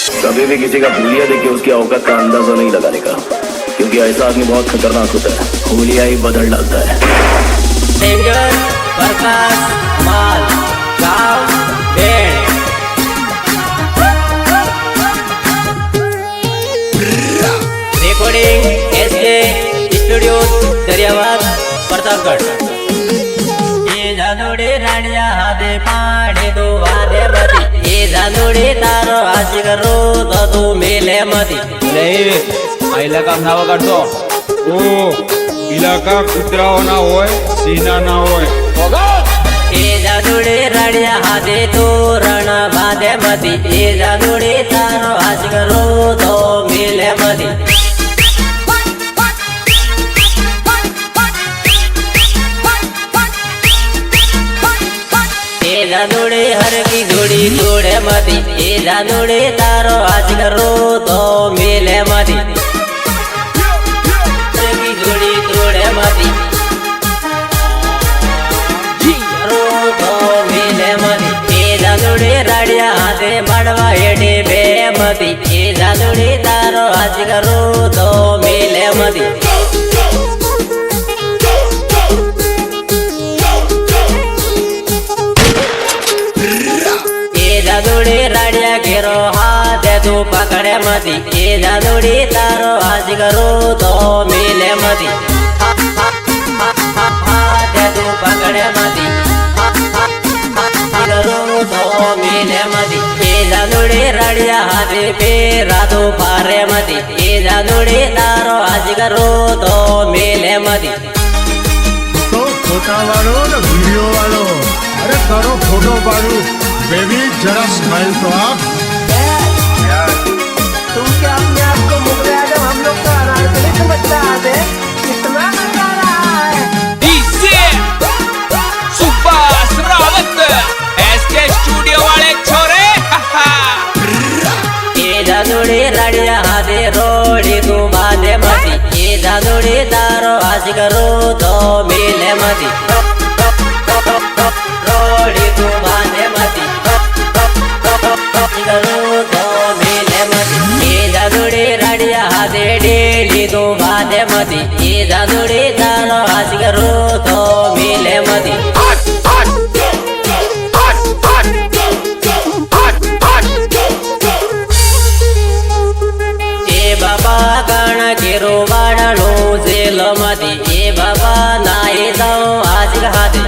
कभी भी किसी का भूलिया देख के उसकी औकात का अंदाजा नहीं लगाने का, क्योंकि ऐसा आदमी बहुत खतरनाक होता है, भूलिया ही बदल डालता है। सिंगर प्रकाश माल गांव बेड़ recording SK studio Dariyabad Pratapgarh. ये जानोड़े राणिया हाथे पाड़े दो वादे मती, ये जानोड़े तारो आशी करो तो तू मिले मती। नहीं आईला काम नाव काढतो ओ इलाका कुत्राव ना होय सीना ना होय। ये जानोड़े राणिया हाथे तो रण बांधे मती, ये जानोड़े तारो आशी करो तो मिले मती। ये जानोड़े हर की जोड़ी जोड़े मती, ये जानोड़े तारो आज करो तो मिले मती। हर की जोड़ी जोड़े मती करो तो मिले मती। ये जानोड़े राड़िया हाथे मड़वा हेडे बे मती, ये जानोड़े तारो आज करो तो मिले मती। जानोड़ी राड़िया घेरो हाथ तू पकड़े मती, ये जानोड़ी तारो आज करो तो मिले मती। हाथ तू पकड़े मती करो तो मिले मती। ये जानोड़ी राड़िया हाथ पे रातू पारे मती, ये जानोड़ी तारो आज करो तो मिले मती। तो फोटा वालो ना वीडियो वालो, अरे करो फोटो वालो बेबी, जरा स्माइल तो आप। तुम क्या अपने आप को मुगल आजम हम लोग का नहीं समझता है? कितना मजा आ रहा है। DJ Subhash Rawat SK studio वाले छोरे। ये जानोड़ी राड़िया हाथे रोड़ी तू बांधे मती, ये जानोड़ी तारो आज करो तो मिले मती। रोड़ी तू बांधे मती करो तो मिले मती। ये जानोड़ी राड़िया हाथे डेली तू बांधे मती, ये जानोड़ी तारो आज करो तो मिले मती। ये बाबा गाना केरो बाड़ो जेल मती, ये बाबा नाई जाऊं आज हाथे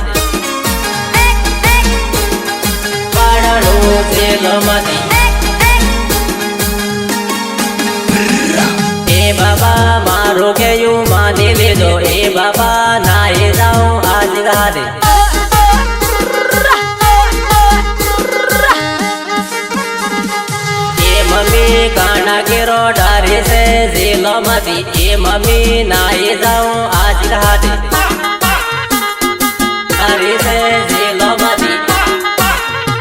बाड़ो जेल मती। ए बाबा मारो के यू मानी ले दो, ए बाबा नाई जाऊं आज हाथे। ए मम्मी काना केरो डारे से जेल मती, ए मम्मी नाई जाऊं आज हाथे डारे से जेल मती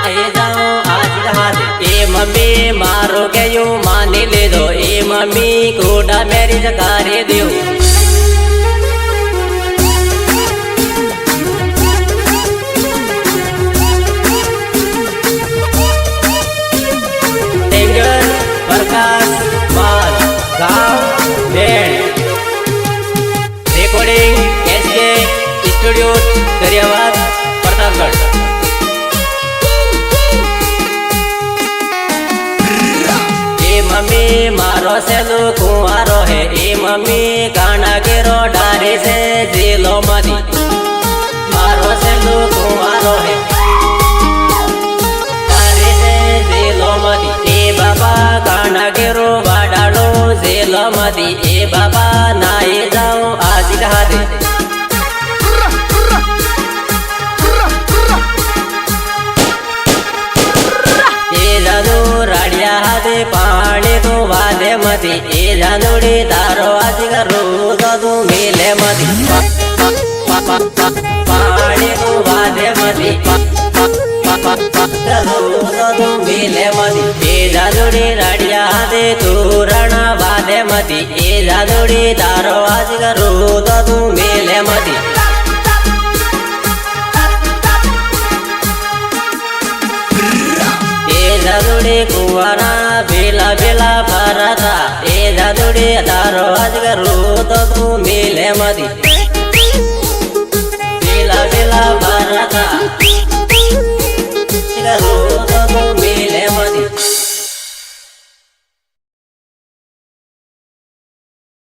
आई जाऊं आज हाथे। ए मम्मी मारो के यू मानी ले दो, ए मम्मी कोडा मेरी जगारे दियो। सिंगर प्रकाश माल गांव बेड़ recording SK studio Dariyabad Pratapgarh. ए मम्मी मारो से लो कुआरो है, ए मम्मी गाना गिरो डारे से जेलो मती। मारो से लो कुआरो है डारे से जेलो मती। ए बाबा गाना गिरो बाड़ालो जेलो मती, ए बाबा नाई जाऊं आज हाथे। ये जानू राड़िया हाथे पानी तू बांधे मती, ये जानोड़ी तारो आज करो तो तू मिले मती। पानी तू बांधे मती करो तो तू मिले मती। ये जानोड़ी राड़िया हाथे तू रण बांधे मती, ये जानोड़ी तारो आज करो तो तू मिले मती। जानोड़ी कुआरा बेला પેલા ફરતા એ જાદુડી તારો અજગરું તો તું મિલે મધી